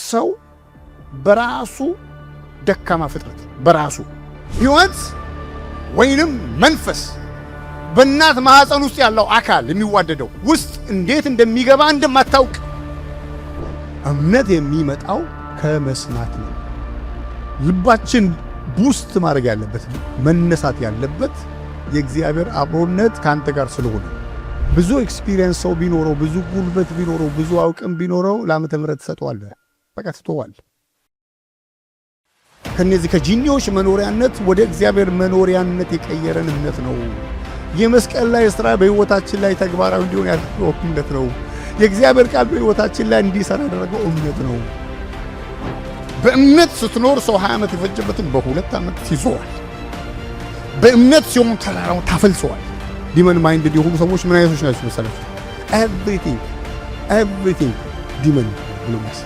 ሰው በራሱ ደካማ ፍጥረት በራሱ ሕይወት ወይንም መንፈስ በእናት ማህፀን ውስጥ ያለው አካል የሚዋደደው ውስጥ እንዴት እንደሚገባ እንደማታውቅ እምነት የሚመጣው ከመስማት ነው። ልባችን ቡስት ማድረግ ያለበት መነሳት ያለበት የእግዚአብሔር አብሮነት ካንተ ጋር ስለሆነ ብዙ ኤክስፒሪየንስ ሰው ቢኖረው ብዙ ጉልበት ቢኖረው ብዙ አውቅም ቢኖረው ለዓመተ ምህረት ተሰጥቷል። በቃ ተተዋል። ከነዚህ ከጂኒዎች መኖሪያነት ወደ እግዚአብሔር መኖሪያነት የቀየረን እምነት ነው። የመስቀል ላይ ስራ በህይወታችን ላይ ተግባራዊ እንዲሆን ያደረገው እምነት ነው። የእግዚአብሔር ቃል በህይወታችን ላይ እንዲሰራ ያደረገው እምነት ነው። በእምነት ስትኖር ሰው 20 ዓመት የፈጀበትን በ2 ዓመት ይዞዋል። በእምነት ሲሆን ተራራው ታፈልሰዋል። ዲመን ማይንድድ የሆኑ ሰዎች ምን አይነቶች ናቸው መሰላችሁ? ኤቭሪቲንግ ዲመን ብሎ ማለት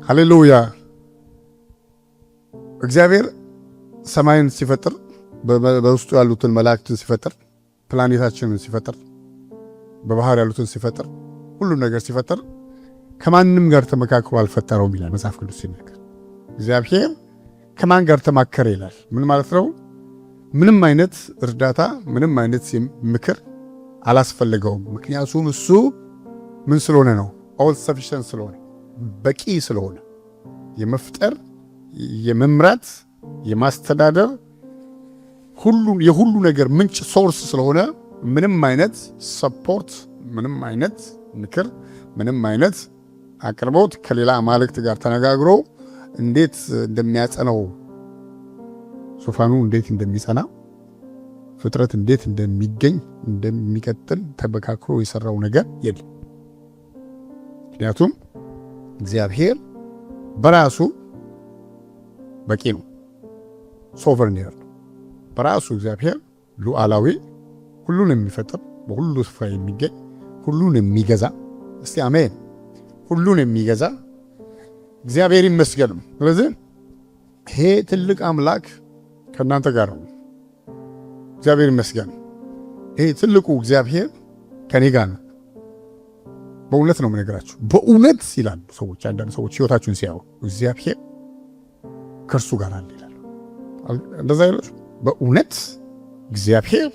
ሃሌሉያ። እግዚአብሔር ሰማይን ሲፈጥር በውስጡ ያሉትን መላእክትን ሲፈጥር ፕላኔታችንን ሲፈጥር በባህር ያሉትን ሲፈጥር ሁሉን ነገር ሲፈጥር ከማንም ጋር ተመካክሮ አልፈጠረውም ይላል መጽሐፍ ቅዱስ ሲናገር። እግዚአብሔር ከማን ጋር ተማከረ ይላል። ምን ማለት ነው? ምንም አይነት እርዳታ ምንም አይነት ምክር አላስፈልገውም። ምክንያቱም እሱ ምን ስለሆነ ነው? ኦል ሰፊሽንት ስለሆነ በቂ ስለሆነ የመፍጠር የመምራት የማስተዳደር የሁሉ ነገር ምንጭ ሶርስ ስለሆነ ምንም አይነት ሰፖርት ምንም አይነት ምክር ምንም አይነት አቅርቦት ከሌላ አማልክት ጋር ተነጋግሮ እንዴት እንደሚያጸናው ዙፋኑ እንዴት እንደሚጸና ፍጥረት እንዴት እንደሚገኝ እንደሚቀጥል ተበካክሮ የሰራው ነገር የለም። ምክንያቱም እግዚአብሔር በራሱ በቂ ነው። ሶቨርኒየር ነው በራሱ እግዚአብሔር ሉዓላዊ ሁሉን የሚፈጥር በሁሉ ስፍራ የሚገኝ ሁሉን የሚገዛ እስቲ አሜን። ሁሉን የሚገዛ እግዚአብሔር ይመስገን። ስለዚህ ይሄ ትልቅ አምላክ ከእናንተ ጋር ነው። እግዚአብሔር ይመስገን። ይሄ ትልቁ እግዚአብሔር ከኔ ጋር ነው። በእውነት ነው የምነግራችሁ። በእውነት ይላሉ ሰዎች፣ አንዳንድ ሰዎች ህይወታችሁን ሲያዩ እግዚአብሔር ከእርሱ ጋር አለ ይላሉ። እንደዛ ይላሉ። በእውነት እግዚአብሔር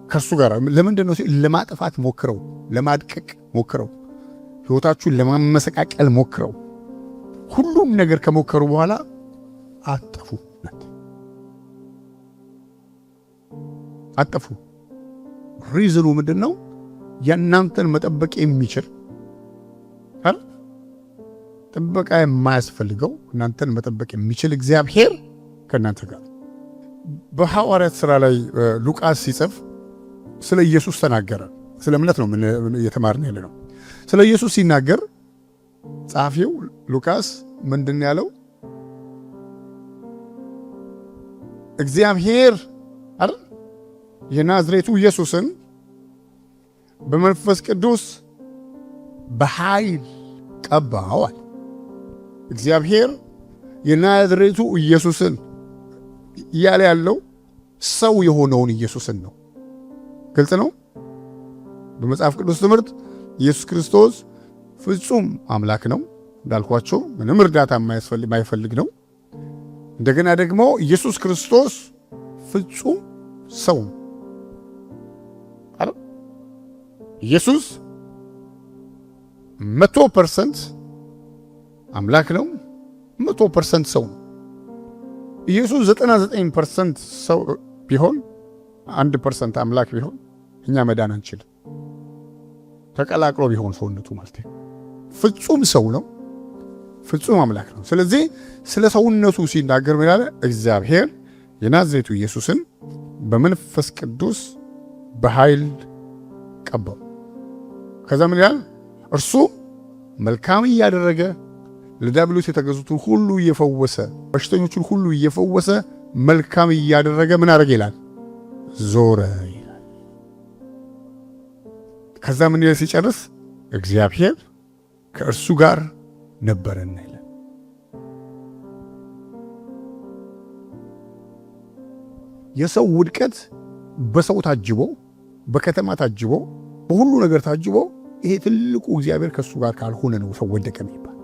ከእርሱ ጋር ለምንድን ነው? ለማጥፋት ሞክረው፣ ለማድቀቅ ሞክረው፣ ህይወታችሁን ለማመሰቃቀል ሞክረው፣ ሁሉም ነገር ከሞከሩ በኋላ አጠፉ። ሪዝኑ ምንድን ነው? የእናንተን መጠበቅ የሚችል ጥበቃ የማያስፈልገው እናንተን መጠበቅ የሚችል እግዚአብሔር ከእናንተ ጋር። በሐዋርያት ሥራ ላይ ሉቃስ ሲጽፍ ስለ ኢየሱስ ተናገረ። ስለ እምነት ነው እየተማርን ያለ ነው። ስለ ኢየሱስ ሲናገር ጸሐፊው ሉቃስ ምንድን ያለው? እግዚአብሔር አይደል የናዝሬቱ ኢየሱስን በመንፈስ ቅዱስ በኃይል ቀባዋል። እግዚአብሔር የናዝሬቱ ኢየሱስን እያለ ያለው ሰው የሆነውን ኢየሱስን ነው። ግልጽ ነው። በመጽሐፍ ቅዱስ ትምህርት ኢየሱስ ክርስቶስ ፍጹም አምላክ ነው እንዳልኳቸው፣ ምንም እርዳታ የማይፈልግ ነው። እንደገና ደግሞ ኢየሱስ ክርስቶስ ፍጹም ሰው አይደል? ኢየሱስ 100% አምላክ ነው፣ 100% ሰው ነው። ኢየሱስ 99% ሰው ቢሆን 1% አምላክ ቢሆን እኛ መዳን አንችልም። ተቀላቅሎ ቢሆን ሰውነቱ ማለት ነው። ፍጹም ሰው ነው፣ ፍጹም አምላክ ነው። ስለዚህ ስለ ሰውነቱ ሲናገር ምን ያለ? እግዚአብሔር የናዝሬቱ ኢየሱስን በመንፈስ ቅዱስ በኃይል ቀባው። ከዛ ምን ይላል? እርሱ መልካም እያደረገ ለዲያብሎስ የተገዙትን ሁሉ እየፈወሰ በሽተኞችን ሁሉ እየፈወሰ መልካም እያደረገ ምን አደረገ ይላል? ዞረ ይላል። ከዛ ምን ይላል ሲጨርስ? እግዚአብሔር ከእርሱ ጋር ነበረና ይላል። የሰው ውድቀት በሰው ታጅቦ በከተማ ታጅቦ በሁሉ ነገር ታጅቦ ይሄ ትልቁ እግዚአብሔር ከሱ ጋር ካልሆነ ነው ሰው ወደቀ የሚባል።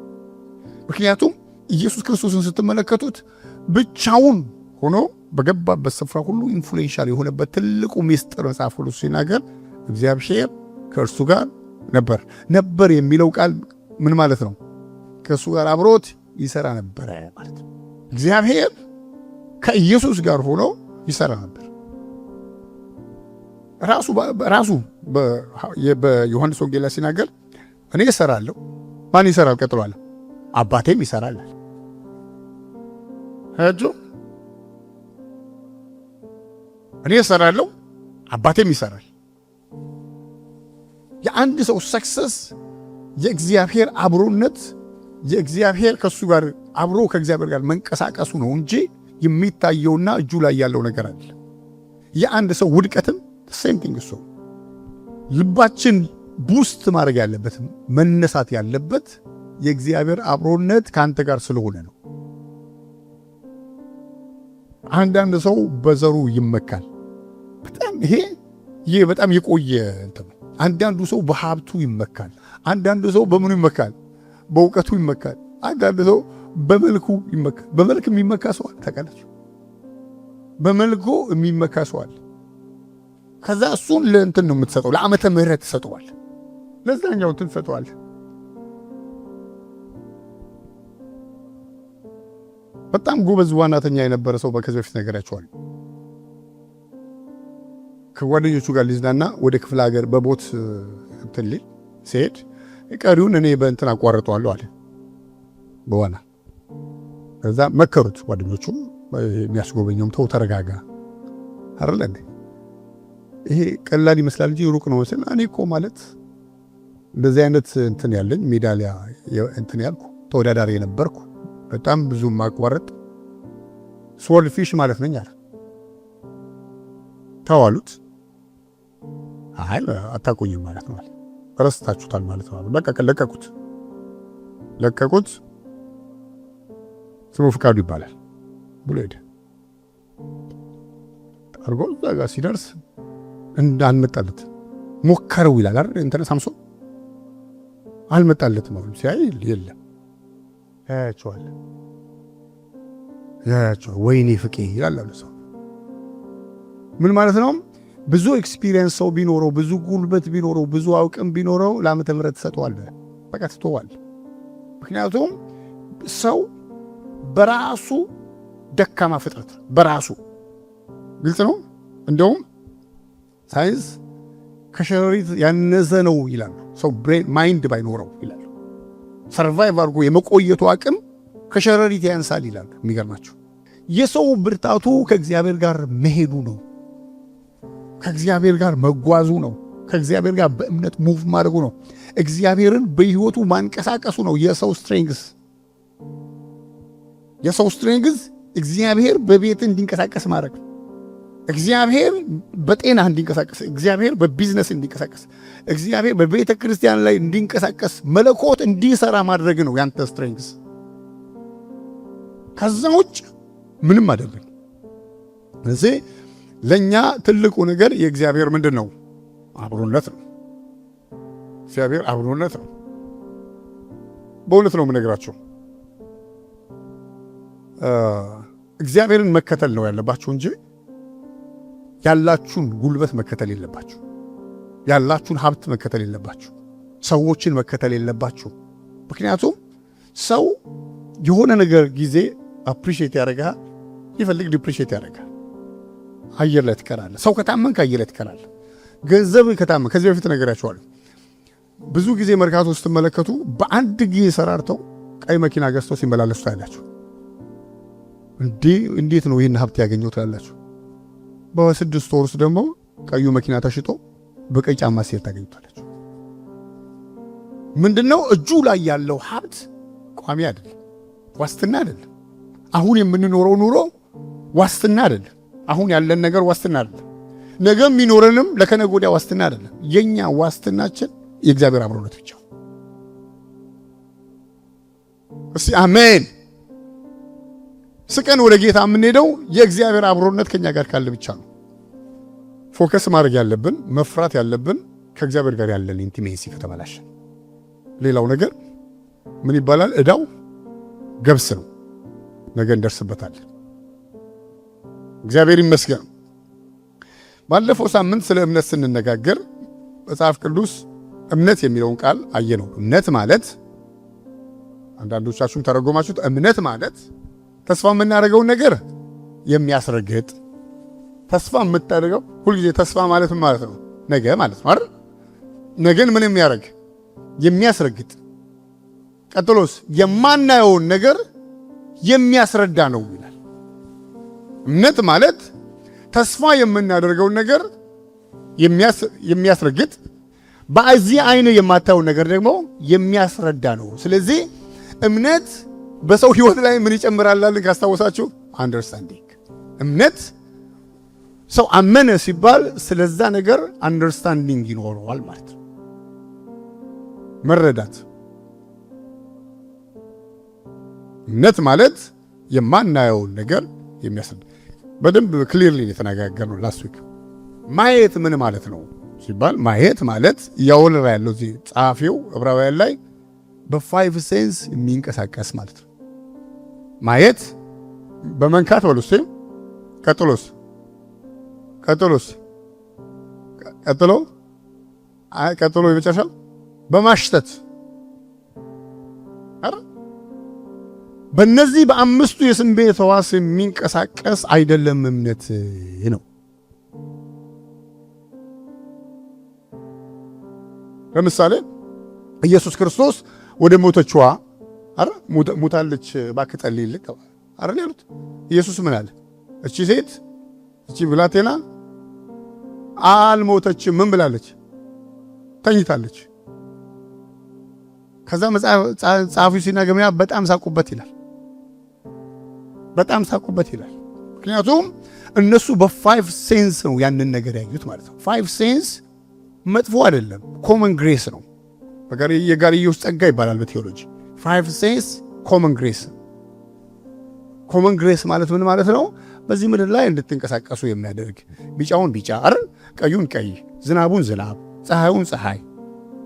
ምክንያቱም ኢየሱስ ክርስቶስን ስትመለከቱት ብቻውን ሆኖ በገባበት ስፍራ ሁሉ ኢንፍሉዌንሻል የሆነበት ትልቁ ሚስጥር መጽሐፍ ቅዱስ ሲናገር እግዚአብሔር ከእርሱ ጋር ነበር የሚለው ቃል ምን ማለት ነው? ከእሱ ጋር አብሮት ይሰራ ነበረ ማለት ነው። እግዚአብሔር ከኢየሱስ ጋር ሆኖ ይሰራ ነበር። ራሱ በዮሐንስ ወንጌል ላይ ሲናገር እኔ እሰራለሁ፣ ማን ይሰራል? ቀጥሏል፣ አባቴም ይሰራል። እኔ እሰራለሁ፣ አባቴም ይሰራል። የአንድ ሰው ሰክሰስ የእግዚአብሔር አብሮነት የእግዚአብሔር ከሱ ጋር አብሮ ከእግዚአብሔር ጋር መንቀሳቀሱ ነው እንጂ የሚታየውና እጁ ላይ ያለው ነገር አለ። የአንድ ሰው ውድቀትም ሴም ቲንግ እሱ ልባችን ቡስት ማድረግ ያለበት መነሳት ያለበት የእግዚአብሔር አብሮነት ከአንተ ጋር ስለሆነ ነው። አንዳንድ ሰው በዘሩ ይመካል። ይሄ በጣም የቆየ እንትን። አንዳንዱ ሰው በሀብቱ ይመካል። አንዳንዱ ሰው በምኑ ይመካል? በእውቀቱ ይመካል። አንዳንዱ ሰው በመልኩ ይመካል። በመልክ የሚመካ ሰው አለ ታውቃላችሁ። በመልኩ የሚመካ ሰው አለ። ከዛ እሱን ለእንትን ነው የምትሰጠው፣ ለዓመተ ምህረት ትሰጠዋል፣ ለዛኛው እንትን ትሰጠዋል። በጣም ጎበዝ ዋናተኛ የነበረ ሰው ከዚህ በፊት ነገራቸዋል። ከጓደኞቹ ጋር ሊዝናና ወደ ክፍለ ሀገር በቦት እንትን ሊል ሲሄድ ቀሪውን እኔ በእንትን አቋርጠዋለሁ አለ በዋና። ከዛ መከሩት ጓደኞቹ፣ የሚያስጎበኘውም ተው ተረጋጋ አይደል እንዴ ይሄ ቀላል ይመስላል እንጂ ሩቅ ነው መሰል። እኔ እኮ ማለት እንደዚህ አይነት እንትን ያለኝ ሜዳሊያ እንትን ያልኩ ተወዳዳሪ የነበርኩ በጣም ብዙ ማቋረጥ ስወርድ ፊሽ ማለት ነኝ አለ። ተዋሉት። አይ አታቆኝም ማለት ነው፣ ረስታችሁታል ማለት ነው። በቃ ለቀቁት። ስሙ ፍቃዱ ይባላል ብሎ ሄደ። አርጎ እዛ ጋር ሲደርስ እንዳልመጣለት ሞከረው ይላል አይደል? እንትን ሳምሶን አልመጣለትም። አሁን ሲያይ የለም። ያያቸዋል ወይኔ ፍቄ ይላል ሰው። ምን ማለት ነው? ብዙ ኤክስፒሪየንስ ሰው ቢኖረው፣ ብዙ ጉልበት ቢኖረው፣ ብዙ አውቅም ቢኖረው ለዓመተ ምህረት ተሰጥቷል። በቃ ትተዋል። ምክንያቱም ሰው በራሱ ደካማ ፍጥረት በራሱ ግልጽ ነው። እንደውም ሳይንስ ከሸረሪት ያነሰ ነው ይላል። ሰው ብሬን ማይንድ ባይኖረው ይላል ሰርቫይቭ አድርጎ የመቆየቱ አቅም ከሸረሪት ያንሳል ይላል። የሚገርማቸው የሰው ብርታቱ ከእግዚአብሔር ጋር መሄዱ ነው፣ ከእግዚአብሔር ጋር መጓዙ ነው፣ ከእግዚአብሔር ጋር በእምነት ሙቭ ማድረጉ ነው፣ እግዚአብሔርን በህይወቱ ማንቀሳቀሱ ነው። የሰው ስትሬንግዝ እግዚአብሔር በቤት እንዲንቀሳቀስ ማድረግ፣ እግዚአብሔር በጤና እንዲንቀሳቀስ፣ እግዚአብሔር በቢዝነስ እንዲንቀሳቀስ፣ እግዚአብሔር በቤተ ክርስቲያን ላይ እንዲንቀሳቀስ፣ መለኮት እንዲሰራ ማድረግ ነው ያንተ ስትሬንግዝ። ከዛ ውጭ ምንም አደረግ። እዚህ ለኛ ትልቁ ነገር የእግዚአብሔር ምንድን ነው? አብሮነት ነው። እግዚአብሔር አብሮነት ነው። በእውነት ነው የምነግራቸው። እግዚአብሔርን መከተል ነው ያለባችሁ እንጂ ያላችሁን ጉልበት መከተል የለባችሁ። ያላችሁን ሀብት መከተል የለባችሁ። ሰዎችን መከተል የለባችሁ። ምክንያቱም ሰው የሆነ ነገር ጊዜ አፕሪሺየት ያደርጋል፣ ይፈልግ ዲፕሪሺየት ያደርጋል። አየር ላይ ትቀራለህ። ሰው ከታመንክ አየር ላይ ትቀራለህ። ገንዘብ ከታመንክ፣ ከዚህ በፊት ነገራችኋለሁ። ብዙ ጊዜ መርካቶ ስትመለከቱ በአንድ ጊዜ ሰራርተው ቀይ መኪና ገዝተው ሲመላለሱ ታያላችሁ። እንዴት ነው ይህን ሀብት ያገኘው ትላላችሁ። በ6 ወር ውስጥ ደግሞ ቀዩ መኪና ተሽጦ በቀይ ጫማ ሲሄድ ታገኙታላችሁ። ምንድነው? እጁ ላይ ያለው ሀብት ቋሚ አይደለም፣ ዋስትና አይደለም። አሁን የምንኖረው ኑሮ ዋስትና አይደለም። አሁን ያለን ነገር ዋስትና አይደለም። ነገ የሚኖረንም ለከነገ ወዲያ ዋስትና አይደለም። የኛ ዋስትናችን የእግዚአብሔር አብሮነት ብቻ። እስቲ አሜን። ስቀን ወደ ጌታ የምንሄደው የእግዚአብሔር አብሮነት ከኛ ጋር ካለ ብቻ ነው። ፎከስ ማድረግ ያለብን መፍራት ያለብን ከእግዚአብሔር ጋር ያለን ኢንቲሜሲ ከተበላሸ ሌላው ነገር ምን ይባላል? እዳው ገብስ ነው። ነገ እንደርስበታለን። እግዚአብሔር ይመስገን። ባለፈው ሳምንት ስለ እምነት ስንነጋገር መጽሐፍ ቅዱስ እምነት የሚለውን ቃል አየነው። እምነት ማለት አንዳንዶቻችሁም ተረጎማችሁት እምነት ማለት ተስፋ የምናደርገውን ነገር የሚያስረግጥ። ተስፋ የምታደርገው ሁልጊዜ ተስፋ ማለት ምን ማለት ነው? ነገ ማለት ነው አይደል? ነገን ምን የሚያደርግ የሚያስረግጥ። ቀጥሎስ የማናየውን ነገር የሚያስረዳ ነው ይላል። እምነት ማለት ተስፋ የምናደርገውን ነገር የሚያስረግጥ፣ በዚህ አይነ የማታየውን ነገር ደግሞ የሚያስረዳ ነው። ስለዚህ እምነት በሰው ህይወት ላይ ምን ይጨምራል ካስታወሳችሁ? አንደርስታንዲንግ። እምነት ሰው አመነ ሲባል ስለዛ ነገር አንደርስታንዲንግ ይኖረዋል ማለት ነው። መረዳት። እምነት ማለት የማናየውን ነገር የሚያስረዳ። በደንብ ክሊርሊ የተነጋገርነው ላስት ዊክ። ማየት ምን ማለት ነው ሲባል ማየት ማለት ያወለራ ያለው እዚህ ጸሐፊው ዕብራውያን ላይ በፋይቭ ሴንስ የሚንቀሳቀስ ማለት ነው። ማየት በመንካት በሉስ። ቀጥሎ የመጨረሻው በማሽተት አረ በእነዚህ በአምስቱ የስሜት ሕዋስ የሚንቀሳቀስ አይደለም እምነት ነው። ለምሳሌ ኢየሱስ ክርስቶስ ወደ ሞተችዋ አረ ሞታለች እባክህ ጸልይልኝ አረ ያሉት ኢየሱስ ምን አለ? እቺ ሴት እቺ ብላቴና አልሞተችም። ምን ብላለች? ተኝታለች። ከዛ ጸሐፊው ሲናገር በጣም ሳቁበት ይላል። በጣም ሳቁበት ይላል። ምክንያቱም እነሱ በፋይቭ ሴንስ ነው ያንን ነገር ያዩት ማለት ነው። ፋይቭ ሴንስ መጥፎ አይደለም፣ ኮመን ግሬስ ነው። የጋርዮሽ ጸጋ ይባላል በቴዎሎጂ። ፋይቭ ሴንስ ኮመን ግሬስ። ኮመን ግሬስ ማለት ምን ማለት ነው? በዚህ ምድር ላይ እንድትንቀሳቀሱ የሚያደርግ ቢጫውን ቢጫ አይደል፣ ቀዩን ቀይ፣ ዝናቡን ዝናብ፣ ፀሐዩን ፀሐይ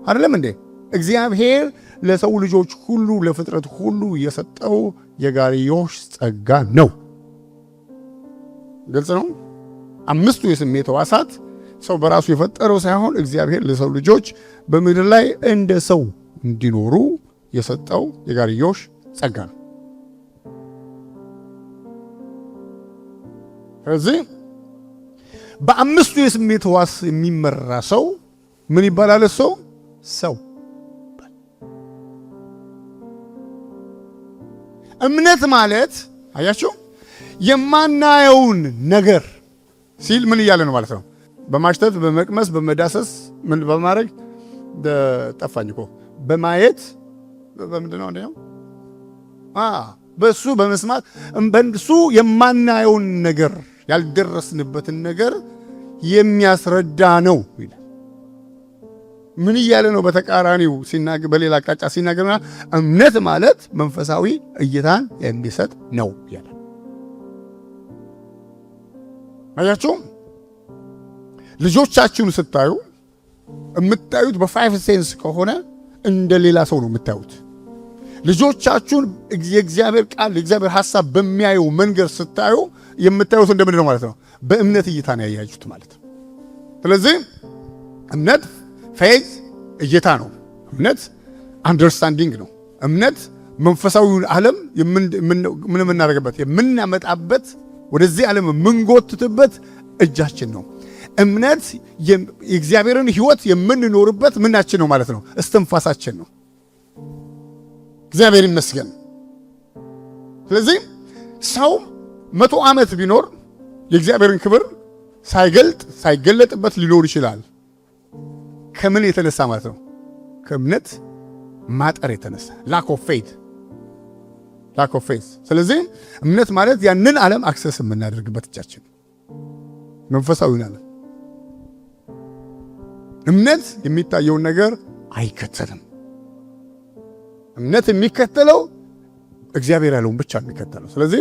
አይደለም እንዴ? እግዚአብሔር ለሰው ልጆች ሁሉ ለፍጥረት ሁሉ የሰጠው የጋርዮሽ ጸጋ ነው። ግልጽ ነው። አምስቱ የስሜት ሕዋሳት ሰው በራሱ የፈጠረው ሳይሆን እግዚአብሔር ለሰው ልጆች በምድር ላይ እንደ ሰው እንዲኖሩ የሰጠው የጋርዮሽ ጸጋ ነው። ስለዚህ በአምስቱ የስሜት ሕዋስ የሚመራ ሰው ምን ይባላል? ሰው። እምነት ማለት አያችሁ የማናየውን ነገር ሲል ምን እያለ ነው ማለት ነው? በማሽተት በመቅመስ በመዳሰስ ምን በማድረግ ጠፋኝ እኮ በማየት በምንድነው እንደው በሱ በመስማት በሱ የማናየውን ነገር ያልደረስንበትን ነገር የሚያስረዳ ነው ይላል። ምን እያለ ነው? በተቃራኒው ሲናገር በሌላ አቅጣጫ ሲናገር እምነት ማለት መንፈሳዊ እይታን የሚሰጥ ነው ይላል። አያችሁ ልጆቻችሁን ስታዩ የምታዩት በፋይቭ ሴንስ ከሆነ እንደ ሌላ ሰው ነው የምታዩት። ልጆቻችሁን የእግዚአብሔር ቃል የእግዚአብሔር ሐሳብ በሚያየው መንገድ ስታዩ የምታዩት እንደምንድን ነው ማለት ነው? በእምነት እይታ ነው ያያችሁት ማለት ነው። ስለዚህ እምነት ፌዝ እይታ ነው። እምነት አንደርስታንዲንግ ነው። እምነት መንፈሳዊውን ዓለም ምን የምናደርግበት የምናመጣበት ወደዚህ ዓለም የምንጎትትበት እጃችን ነው። እምነት የእግዚአብሔርን ሕይወት የምንኖርበት ምናችን ነው ማለት ነው? እስትንፋሳችን ነው። እግዚአብሔር ይመስገን። ስለዚህ ሰው 100 ዓመት ቢኖር የእግዚአብሔርን ክብር ሳይገለጥበት ሊኖር ይችላል። ከምን የተነሳ ማለት ነው? ከእምነት ማጠር የተነሳ lack of faith። ስለዚህ እምነት ማለት ያንን ዓለም አክሰስ የምናደርግበት እጃችን መንፈሳዊውን ዓለም። እምነት የሚታየውን ነገር አይከተልም። እምነት የሚከተለው እግዚአብሔር ያለውን ብቻ የሚከተለው። ስለዚህ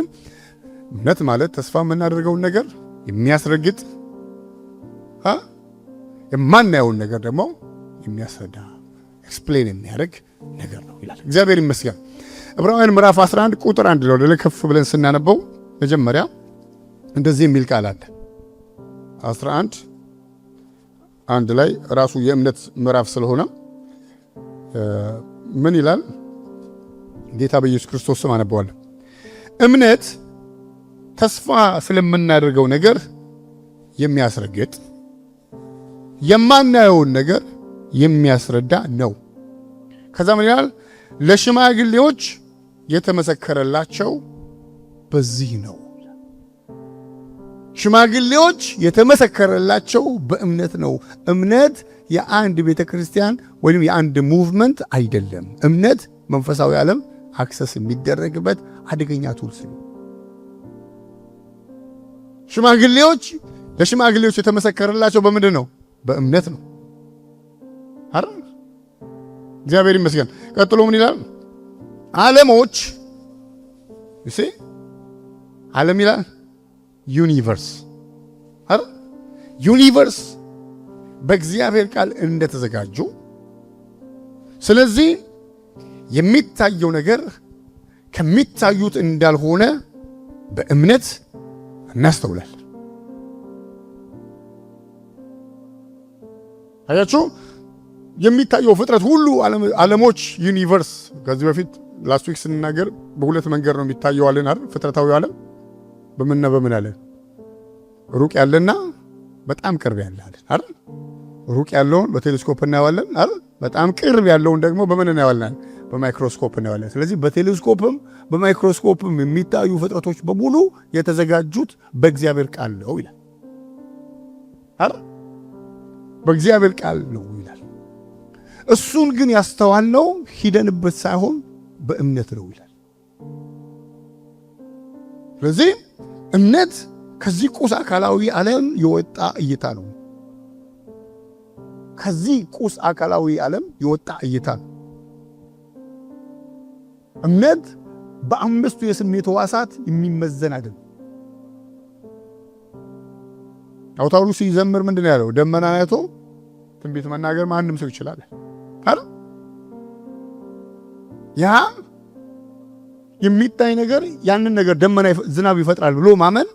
እምነት ማለት ተስፋ የምናደርገውን ነገር የሚያስረግጥ የማናየውን ነገር ደግሞ የሚያስረዳ ኤክስፕሌን የሚያደርግ ነገር ነው ይላል። እግዚአብሔር ይመስገን። ዕብራውያን ምዕራፍ 11 ቁጥር 1 ላይ ወደ ከፍ ብለን ስናነበው መጀመሪያ እንደዚህ የሚል ቃል አለ። 11 1 ላይ ራሱ የእምነት ምዕራፍ ስለሆነ ምን ይላል? ጌታ በኢየሱስ ክርስቶስ ስም አነበዋለሁ። እምነት ተስፋ ስለምናደርገው ነገር የሚያስረግጥ የማናየውን ነገር የሚያስረዳ ነው። ከዛ ምን ይላል? ለሽማግሌዎች የተመሰከረላቸው በዚህ ነው። ሽማግሌዎች የተመሰከረላቸው በእምነት ነው። እምነት የአንድ ቤተ ክርስቲያን ወይም የአንድ ሙቭመንት አይደለም። እምነት መንፈሳዊ ዓለም አክሰስ የሚደረግበት አደገኛ ቱልስ ነው። ለሽማግሌዎች የተመሰከረላቸው በምንድን ነው? በእምነት ነው አይደል? እግዚአብሔር ይመስገን። ቀጥሎ ምን ይላል? ዓለሞች ዓለም ይላል ዩኒቨርስ አይደል? ዩኒቨርስ በእግዚአብሔር ቃል እንደተዘጋጁ፣ ስለዚህ የሚታየው ነገር ከሚታዩት እንዳልሆነ በእምነት እናስተውላል። አያችሁ፣ የሚታየው ፍጥረት ሁሉ ዓለሞች ዩኒቨርስ። ከዚህ በፊት ላስት ዊክ ስንናገር በሁለት መንገድ ነው የሚታየው አለን አይደል? ፍጥረታዊ ዓለም በምንና በምን አለ? ሩቅ ያለና በጣም ቅርብ ያለ አይደል? ሩቅ ያለውን በቴሌስኮፕ እናየዋለን አይደል? በጣም ቅርብ ያለውን ደግሞ በምን እናየዋለን? በማይክሮስኮፕ እናየዋለን። ስለዚህ በቴሌስኮፕም በማይክሮስኮፕም የሚታዩ ፍጥረቶች በሙሉ የተዘጋጁት በእግዚአብሔር ቃል ነው ይላል አይደል? በእግዚአብሔር ቃል ነው ይላል። እሱን ግን ያስተዋልነው ሂደንበት ሳይሆን በእምነት ነው ይላል። ስለዚህ እምነት ከዚህ ቁስ አካላዊ ዓለም የወጣ እይታ ነው። ከዚህ ቁስ አካላዊ ዓለም የወጣ እይታ ነው። እምነት በአምስቱ የስሜት ሕዋሳት የሚመዘን አይደለም። አውታሩ ሲዘምር ምንድን ያለው? ደመና አይቶ ትንቢት መናገር ማንም ሰው ይችላል አይደል? ያ የሚታይ ነገር ያንን ነገር ደመና ዝናብ ይፈጥራል ብሎ ማመን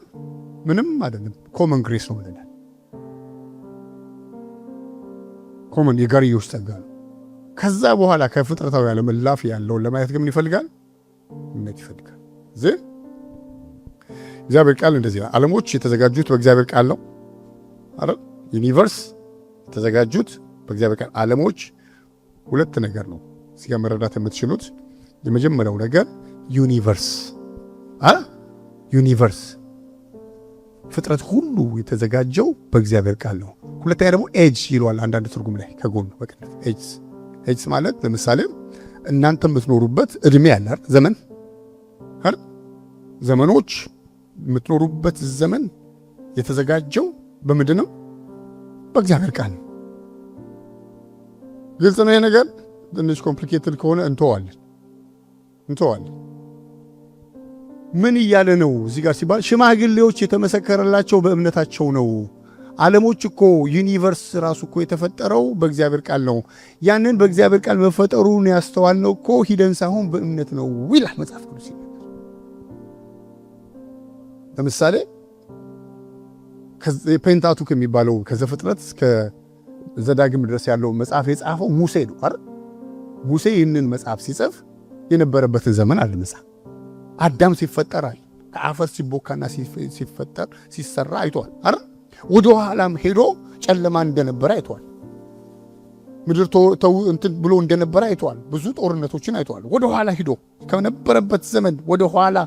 ምንም አይደለም። ኮመን ግሬስ ነው ማለት ኮመን የጋርዮሽ ጸጋ ነው። ከዛ በኋላ ከፍጥረታዊ ዓለም እላፊ ያለውን ለማየት ግን ይፈልጋል፣ እምነት ይፈልጋል። እግዚአብሔር ቃል እንደዚህ ነው። ዓለሞች የተዘጋጁት በእግዚአብሔር ቃል ነው አይደል? ዩኒቨርስ የተዘጋጁት በእግዚአብሔር ቃል። ዓለሞች ሁለት ነገር ነው እዚህ ጋር መረዳት የምትችሉት። የመጀመሪያው ነገር ዩኒቨርስ ፍጥረት ሁሉ የተዘጋጀው በእግዚአብሔር ቃል ነው። ሁለተኛ ደግሞ ኤጅ ይለዋል አንዳንድ ትርጉም ላይ ከጎን በቅንፍ ኤጅ ማለት ለምሳሌ እናንተ የምትኖሩበት እድሜ ያለ ዘመን አይደል? ዘመኖች የምትኖሩበት ዘመን የተዘጋጀው በምንድን ነው? በእግዚአብሔር ቃል። ግልጽ ነው ይሄ ነገር። ትንሽ ኮምፕሊኬትድ ከሆነ እንተዋለን። ምን እያለ ነው እዚህ ጋር ሲባል ሽማግሌዎች የተመሰከረላቸው በእምነታቸው ነው። ዓለሞች እኮ ዩኒቨርስ ራሱ እኮ የተፈጠረው በእግዚአብሔር ቃል ነው። ያንን በእግዚአብሔር ቃል መፈጠሩን ያስተዋልነው እኮ ሂደን ሳይሆን በእምነት ነው ይላል መጽሐፍ ቅዱስ። ለምሳሌ ፔንታቱክ የሚባለው ከዘፍጥረት እስከ ዘዳግም ድረስ ያለው መጽሐፍ የጻፈው ሙሴ ነው አይደል? ሙሴ ይህንን መጽሐፍ ሲጽፍ የነበረበትን ዘመን አለ። መጽሐፍ አዳም ሲፈጠራል ከአፈር ሲቦካና ሲፈጠር ሲሰራ አይቷል አይደል? ወደ ኋላም ሄዶ ጨለማ እንደነበረ አይቷል። ምድር እንትን ብሎ እንደነበረ አይቷል። ብዙ ጦርነቶችን አይቷል። ወደ ኋላ ሄዶ ከነበረበት ዘመን ወደ ኋላ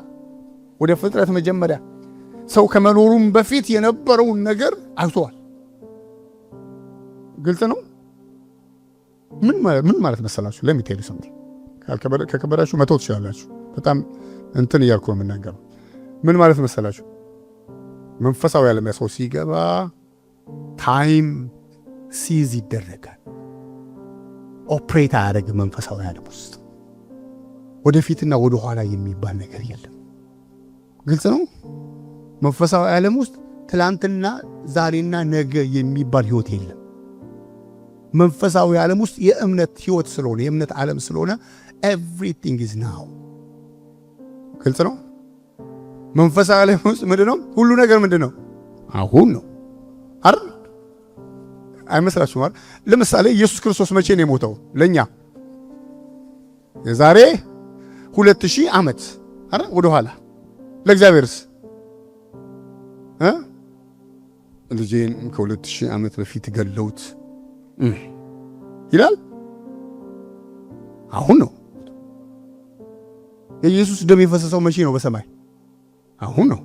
ወደ ፍጥረት መጀመሪያ ሰው ከመኖሩም በፊት የነበረውን ነገር አይቷል። ግልጽ ነው። ምን ማለት መሰላችሁ? ለሚቴል ሰምት ከከበዳችሁ መተው ትችላላችሁ። በጣም እንትን እያልኩ ነው የምናገረው። ምን ማለት መሰላችሁ? መንፈሳዊ ዓለም ሰው ሲገባ ታይም ሲዝ ይደረጋል። ኦፕሬት አያደርግም። መንፈሳዊ ዓለም ውስጥ ወደፊትና ወደ ኋላ የሚባል ነገር የለም። ግልጽ ነው። መንፈሳዊ ዓለም ውስጥ ትላንትና ዛሬና ነገ የሚባል ህይወት የለም። መንፈሳዊ ዓለም ውስጥ የእምነት ህይወት ስለሆነ የእምነት ዓለም ስለሆነ everything is now። ግልጽ ነው። መንፈሳዊ ዓለም ውስጥ ምንድነው? ሁሉ ነገር ምንድነው? አሁን ነው አይደል? አይመስላችሁም አይደል? ለምሳሌ ኢየሱስ ክርስቶስ መቼ ነው የሞተው? ለኛ የዛሬ 2000 ዓመት አይደል? ወደ ኋላ። ለእግዚአብሔርስ ልጄን ከ2000 ዓመት በፊት ገለውት ይላል። አሁን ነው። የኢየሱስ ደም የፈሰሰው መቼ ነው? በሰማይ አሁን ነው።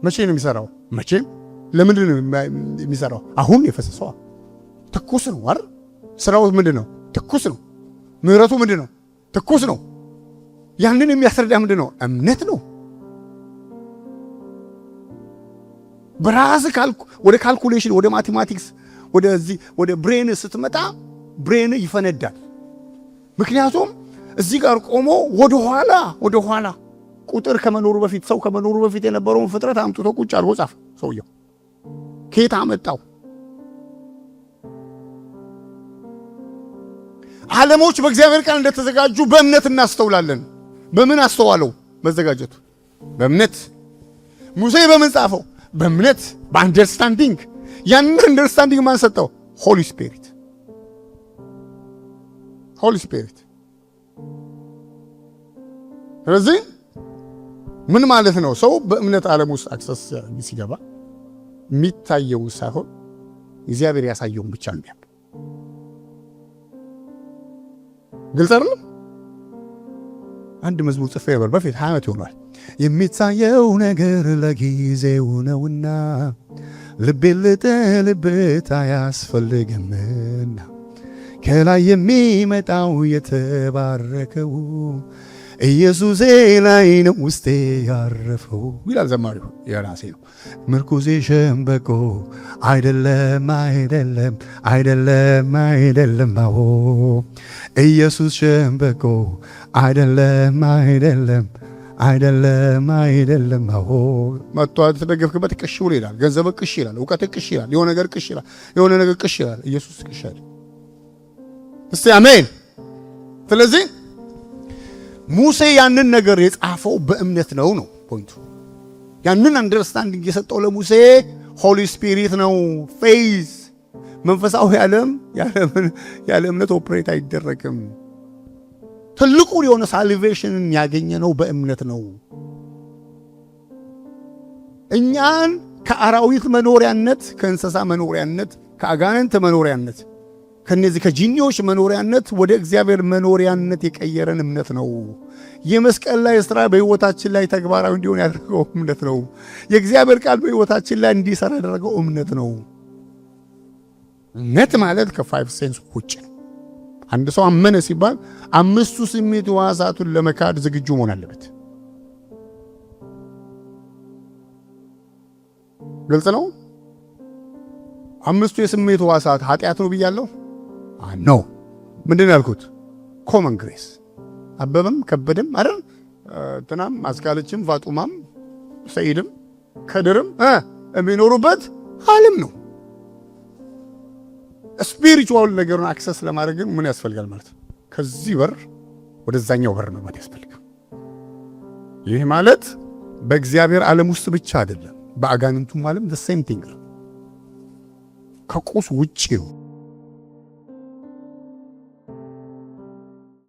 መቼ ነው የሚሰራው? መቼም። ለምንድን ነው የሚሰራው? አሁን የፈሰሰው ትኩስ ነው አይደል? ስራው ምንድነው? ትኩስ ነው። ምህረቱ ምንድነው? ትኩስ ነው። ያንን የሚያስረዳ ምንድነው? እምነት ነው። በራስ ወደ ካልኩሌሽን ወደ ማቴማቲክስ ወደ ብሬን ስትመጣ ብሬን ይፈነዳል። ምክንያቱም እዚህ ጋር ቆሞ ወደ ኋላ ቁጥር ከመኖሩ በፊት ሰው ከመኖሩ በፊት የነበረውን ፍጥረት አምጥቶ ቁጭ አድርጎ ጻፈ። ሰውየው ከየት አመጣው? ዓለሞች በእግዚአብሔር ቃል እንደተዘጋጁ በእምነት እናስተውላለን። በምን አስተዋለው? መዘጋጀቱ በእምነት። ሙሴ በምን ጻፈው? በእምነት፣ በአንደርስታንዲንግ። ያንን አንደርስታንዲንግ ማን ሰጠው? ሆሊ ስፒሪት። ስለዚህ ምን ማለት ነው? ሰው በእምነት ዓለም ውስጥ አክሰስ ሲገባ የሚታየው ሳይሆን እግዚአብሔር ያሳየውን ብቻ ነው የሚያውቅ። ግልጽ አይደለም? አንድ መዝሙር ጽፌ ነበር በፊት 20 ዓመት ይሆናል። የሚታየው ነገር ለጊዜው ነውና ልቤን ልጥልበት አያስፈልግምና ከላይ የሚመጣው የተባረከው ኢየሱሴ ላይ ነው ውስጤ ያረፈው ይላል ዘማሪው። የራሴ ነው። ምርኩዜ ሸምበቆ አይደለም አዎ ኢየሱስ ሸምበቆ አይደለም አዎ መጥቶ ተደገፍክበት ቅሽ ብሎ ይላል። ገንዘብ ቅሽ ይላል። ዕውቀት ቅሽ ይላል። የሆነ ነገር ቅሽ ይላል። ኢየሱስ ቅሽ ይላል። እስቲ አሜን። ስለዚህ ሙሴ ያንን ነገር የጻፈው በእምነት ነው ፖይንቱ። ያንን አንደርስታንዲንግ የሰጠው ለሙሴ ሆሊ ስፒሪት ነው። ፌዝ መንፈሳዊ ዓለም ያለ እምነት ኦፕሬት አይደረግም። ትልቁ የሆነ ሳልቬሽንን ያገኘነው በእምነት ነው። እኛን ከአራዊት መኖሪያነት፣ ከእንስሳ መኖሪያነት፣ ከአጋንንት መኖሪያነት፣ ከነዚህ ከጂኒዎች መኖሪያነት ወደ እግዚአብሔር መኖሪያነት የቀየረን እምነት ነው። የመስቀል ላይ ስራ በህይወታችን ላይ ተግባራዊ እንዲሆን ያደረገው እምነት ነው። የእግዚአብሔር ቃል በህይወታችን ላይ እንዲሰራ ያደረገው እምነት ነው። እምነት ማለት ከፋይቭ ሴንስ ውጭ ነው። አንድ ሰው አመነ ሲባል 5ቱ ስሜት ሕዋሳቱን ለመካድ ዝግጁ መሆን አለበት። ግልጽ ነው። 5ቱ የስሜት ሕዋሳት ኃጢአት ነው ብያለሁ? ኖ። ምንድን ነው ያልኩት? ኮመን ግሬስ። አበበም ከበደም አይደል? እንትናም አስካለችም ፋጡማም ሰይድም ከድርም የሚኖሩበት ዓለም ነው። ስፒሪቹዋል ነገሩን አክሰስ ለማድረግ ምን ያስፈልጋል ማለት ነው? ከዚህ በር ወደዛኛው በር መግባት ያስፈልጋል። ይህ ማለት በእግዚአብሔር ዓለም ውስጥ ብቻ አይደለም፣ በአጋንንቱም ዓለም the same thing ነው። ከቁስ ውጪ ነው።